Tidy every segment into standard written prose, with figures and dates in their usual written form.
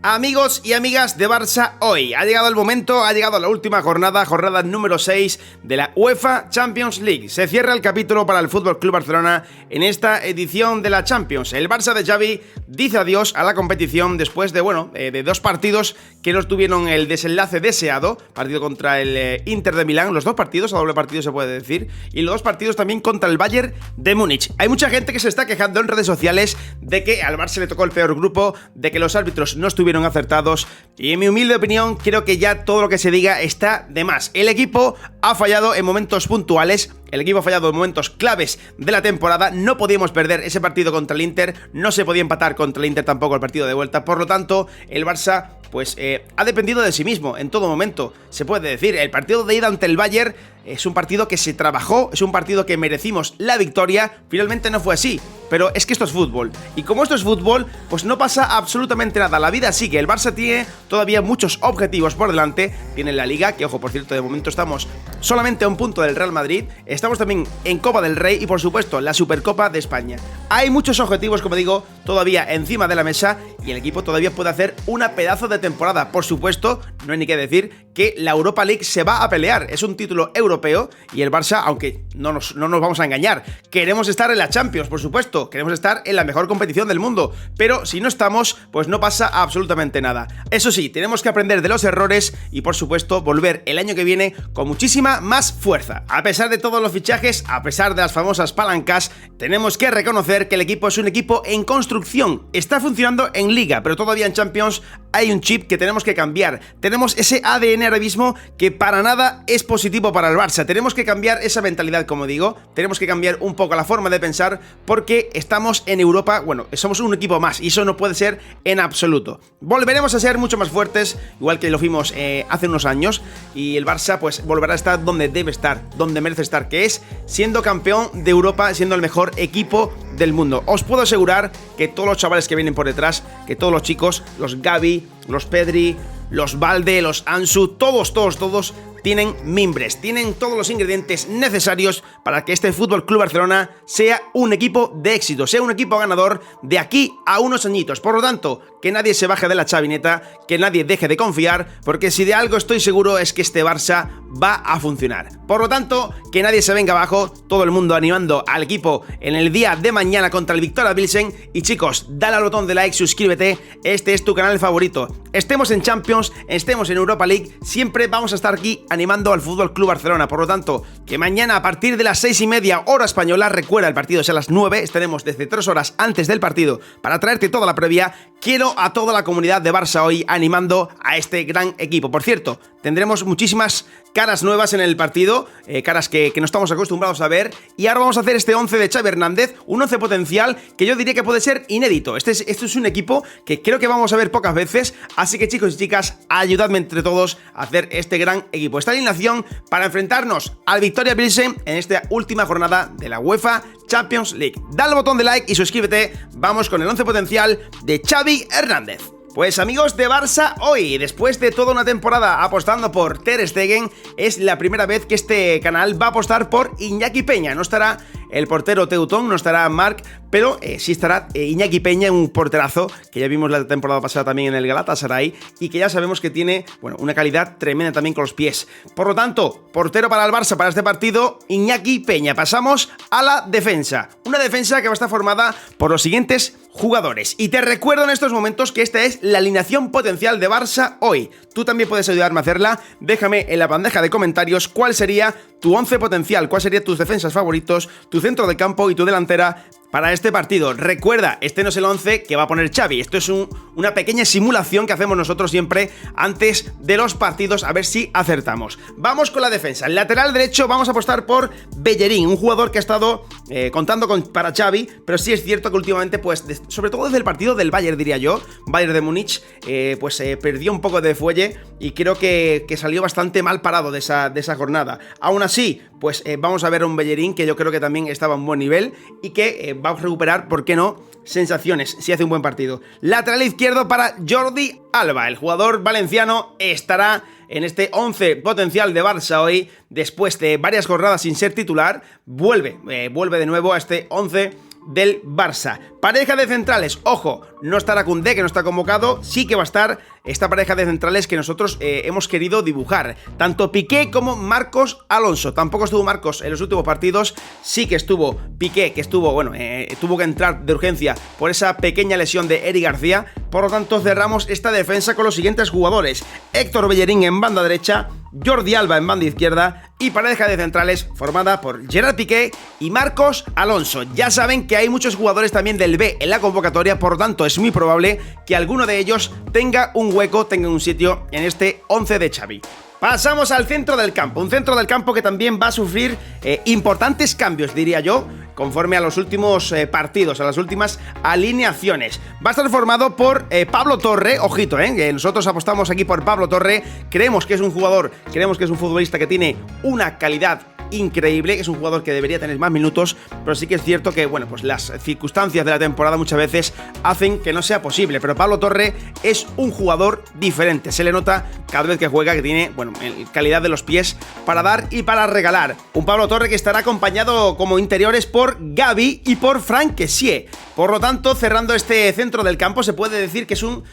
Amigos y amigas de Barça hoy, ha llegado el momento, ha llegado la última jornada número 6 de la UEFA Champions League. Se cierra el capítulo para el FC Barcelona en esta edición de la Champions. El Barça de Xavi dice adiós a la competición después de dos partidos que no tuvieron el desenlace deseado. Partido contra el Inter de Milán, los dos partidos, a doble partido se puede decir, y los dos partidos también contra el Bayern de Múnich. Hay mucha gente que se está quejando en redes sociales de que al Barça le tocó el peor grupo, de que los árbitros no estuvieron acertados, y en mi humilde opinión creo que ya todo lo que se diga está de más. El equipo ha fallado en momentos puntuales, el equipo ha fallado en momentos claves de la temporada. No podíamos perder ese partido contra el Inter, no se podía empatar contra el Inter tampoco el partido de vuelta, por lo tanto el Barça ha dependido de sí mismo en todo momento, se puede decir. El partido de ida ante el Bayern es un partido que se trabajó, es un partido que merecimos la victoria, finalmente no fue así, pero es que esto es fútbol, y como esto es fútbol, pues no pasa absolutamente nada, la vida sigue. El Barça tiene todavía muchos objetivos por delante, tiene la Liga, que ojo, por cierto, de momento estamos solamente a un punto del Real Madrid, estamos también en Copa del Rey y por supuesto la Supercopa de España. Hay muchos objetivos, como digo, todavía encima de la mesa, y el equipo todavía puede hacer una pedazo de temporada. Por supuesto, no hay ni que decir que la Europa League se va a pelear, es un título europeo, y el Barça, aunque no nos vamos a engañar, queremos estar en la Champions, por supuesto, queremos estar en la mejor competición del mundo, pero si no estamos, pues no pasa absolutamente nada. Eso sí, tenemos que aprender de los errores y por supuesto volver el año que viene con muchísima más fuerza. A pesar de todos los fichajes, a pesar de las famosas palancas, tenemos que reconocer que el equipo es un equipo en construcción, está funcionando en Liga, pero todavía en Champions hay un chip que tenemos que cambiar. Tenemos ese ADN ahora mismo que para nada es positivo para el Barça. Tenemos que cambiar esa mentalidad, como digo. Tenemos que cambiar un poco la forma de pensar porque estamos en Europa, somos un equipo más y eso no puede ser en absoluto. Volveremos a ser mucho más fuertes, igual que lo fuimos hace unos años, y el Barça pues volverá a estar donde debe estar, donde merece estar, que es siendo campeón de Europa, siendo el mejor equipo del mundo. Os puedo asegurar que todos los chavales que vienen por detrás, que todos los chicos, los Gavi, los Pedri, los Valde, los Ansu, todos tienen mimbres, tienen todos los ingredientes necesarios para que este FC Barcelona sea un equipo de éxito, sea un equipo ganador de aquí a unos añitos. Por lo tanto, que nadie se baje de la chavineta, que nadie deje de confiar, porque si de algo estoy seguro es que este Barça va a funcionar. Por lo tanto, que nadie se venga abajo, todo el mundo animando al equipo en el día de mañana contra el Victoria Pilsen. Y chicos, dale al botón de like, suscríbete, este es tu canal favorito. Estemos en Champions, estemos en Europa League, siempre vamos a estar aquí animando al FC Barcelona. Por lo tanto, que mañana a partir de las 6:30 hora española, recuerda, el partido es a las 9, estaremos desde 3 horas antes del partido para traerte toda la previa. Quiero a toda la comunidad de Barça hoy animando a este gran equipo. Por cierto, tendremos muchísimas caras nuevas en el partido, caras que no estamos acostumbrados a ver, y ahora vamos a hacer este 11 de Xavi Hernández, un 11 potencial que yo diría que puede ser inédito. Este es un equipo que creo que vamos a ver pocas veces, así que chicos y chicas, ayudadme entre todos a hacer este gran equipo, esta alineación para enfrentarnos al Victoria Pilsen en esta última jornada de la UEFA Champions League. Dale al botón de like y suscríbete, vamos con el 11 potencial de Xavi Hernández. Pues amigos de Barça, hoy, después de toda una temporada apostando por Ter Stegen, es la primera vez que este canal va a apostar por Iñaki Peña. No estará el portero Teutón, no estará Marc, pero sí estará Iñaki Peña, un porterazo que ya vimos la temporada pasada también en el Galatasaray y que ya sabemos que tiene, una calidad tremenda también con los pies. Por lo tanto, portero para el Barça para este partido, Iñaki Peña. Pasamos a la defensa. Una defensa que va a estar formada por los siguientes jugadores. Y te recuerdo en estos momentos que esta es la alineación potencial de Barça hoy. Tú también puedes ayudarme a hacerla. Déjame en la bandeja de comentarios cuál sería tu 11 potencial, cuál serían tus defensas favoritos, tu centro de campo y tu delantera para este partido. Recuerda, este no es el 11 que va a poner Xavi, esto es una pequeña simulación que hacemos nosotros siempre antes de los partidos, a ver si acertamos. Vamos con la defensa. El lateral derecho vamos a apostar por Bellerín, un jugador que ha estado contando para Xavi, pero sí es cierto que últimamente, sobre todo desde el partido del Bayern, diría yo, Bayern de Múnich, perdió un poco de fuelle y creo que salió bastante mal parado de esa jornada. Aún así, vamos a ver un Bellerín que yo creo que también estaba a un buen nivel y que va a recuperar, ¿por qué no?, sensaciones si hace un buen partido. Lateral izquierdo para Jordi Alba, el jugador valenciano estará en este 11 potencial de Barça hoy, después de varias jornadas sin ser titular, vuelve de nuevo a este 11 del Barça. Pareja de centrales, ojo, no estará Koundé, que no está convocado, sí que va a estar esta pareja de centrales que nosotros hemos querido dibujar, tanto Piqué como Marcos Alonso. Tampoco estuvo Marcos en los últimos partidos, sí que estuvo Piqué, que estuvo, bueno, tuvo que entrar de urgencia por esa pequeña lesión de Eric García. Por lo tanto, cerramos esta defensa con los siguientes jugadores: Héctor Bellerín en banda derecha, Jordi Alba en banda izquierda y pareja de centrales formada por Gerard Piqué y Marcos Alonso. Ya saben que hay muchos jugadores también del B en la convocatoria, por lo tanto es muy probable que alguno de ellos tenga un hueco, tenga un sitio en este 11 de Xavi. Pasamos al centro del campo, un centro del campo que también va a sufrir importantes cambios, diría yo, conforme a los últimos partidos, a las últimas alineaciones. Va a estar formado por Pablo Torre, ojito, que nosotros apostamos aquí por Pablo Torre, creemos que es un jugador, creemos que es un futbolista que tiene una calidad increíble, que es un jugador que debería tener más minutos, pero sí que es cierto que, bueno, pues las circunstancias de la temporada muchas veces hacen que no sea posible, pero Pablo Torre es un jugador diferente, se le nota cada vez que juega que tiene, bueno, calidad de los pies para dar y para regalar. Un Pablo Torre que estará acompañado como interiores por Gavi y por Franck Kessié. Por lo tanto, cerrando este centro del campo, se puede decir que es un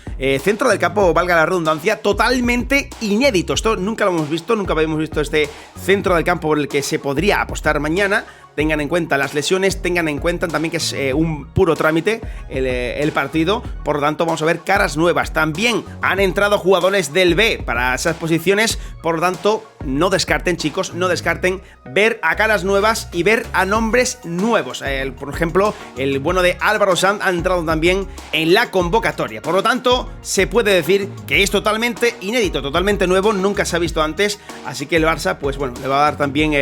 centro del campo, valga la redundancia, totalmente inédito. Esto nunca lo hemos visto, nunca habíamos visto este centro del campo por el que se podría apostar mañana. Tengan en cuenta las lesiones, tengan en cuenta también que es un puro trámite el partido, por lo tanto vamos a ver caras nuevas. También han entrado jugadores del B para esas posiciones, por lo tanto no descarten, chicos, no descarten ver a caras nuevas y ver a nombres nuevos. Por ejemplo, el bueno de Álvaro Sanz ha entrado también en la convocatoria, por lo tanto se puede decir que es totalmente inédito, totalmente nuevo, nunca se ha visto antes, así que el Barça, pues bueno, le va a dar también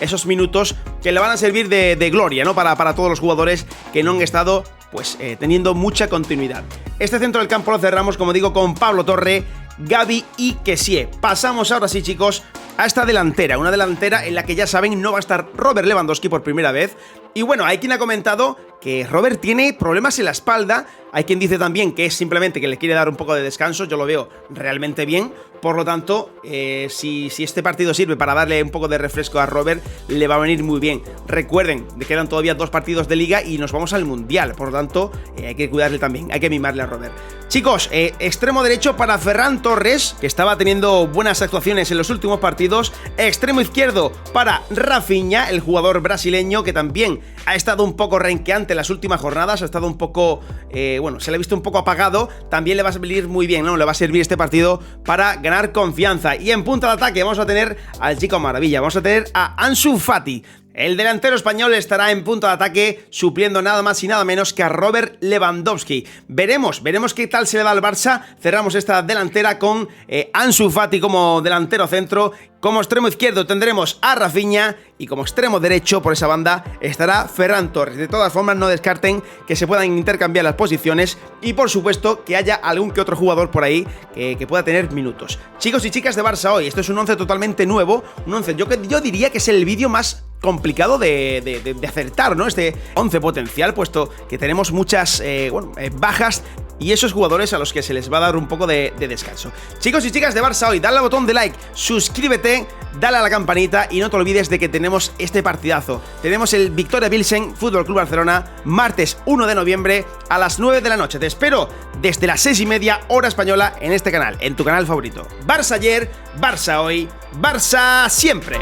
esos minutos que le van a servir de gloria, ¿no? Para todos los jugadores que no han estado, pues, teniendo mucha continuidad. Este centro del campo lo cerramos, como digo, con Pablo Torre, Gavi y Kessié. Pasamos ahora sí, chicos, a esta delantera, una delantera en la que ya saben no va a estar Robert Lewandowski por primera vez. Y bueno, hay quien ha comentado que Robert tiene problemas en la espalda, hay quien dice también que es simplemente que le quiere dar un poco de descanso, yo lo veo realmente bien, por lo tanto, si este partido sirve para darle un poco de refresco a Robert, le va a venir muy bien. Recuerden, le quedan todavía 2 partidos de Liga y nos vamos al Mundial, por lo tanto, hay que cuidarle también, hay que mimarle a Robert. Chicos, extremo derecho para Ferran Torres, que estaba teniendo buenas actuaciones en los últimos partidos. Extremo izquierdo para Rafinha, el jugador brasileño, que también ha estado un poco renqueante en las últimas jornadas, ha estado un poco, bueno, se le ha visto un poco apagado. También le va a venir muy bien, ¿no? Le va a servir este partido para ganar confianza. Y en punta de ataque vamos a tener al chico maravilla, vamos a tener a Ansu Fati. El delantero español estará en punto de ataque supliendo nada más y nada menos que a Robert Lewandowski. Veremos qué tal se le da al Barça. Cerramos esta delantera con Ansu Fati como delantero centro. Como extremo izquierdo tendremos a Rafinha y como extremo derecho por esa banda estará Ferran Torres. De todas formas, no descarten que se puedan intercambiar las posiciones y por supuesto que haya algún que otro jugador por ahí que pueda tener minutos. Chicos y chicas de Barça hoy, esto es un 11 totalmente nuevo, un 11 yo diría que es el vídeo más complicado de acertar, ¿no? Este 11 potencial, puesto que tenemos muchas bajas y esos jugadores a los que se les va a dar un poco de descanso. Chicos y chicas de Barça hoy, dale al botón de like, suscríbete, dale a la campanita y no te olvides de que tenemos este partidazo. Tenemos el Victoria Pilsen Fútbol Club Barcelona, martes 1 de noviembre a las 9 de la noche. Te espero desde las 6:30 hora española en este canal, en tu canal favorito. Barça ayer, Barça hoy, Barça siempre.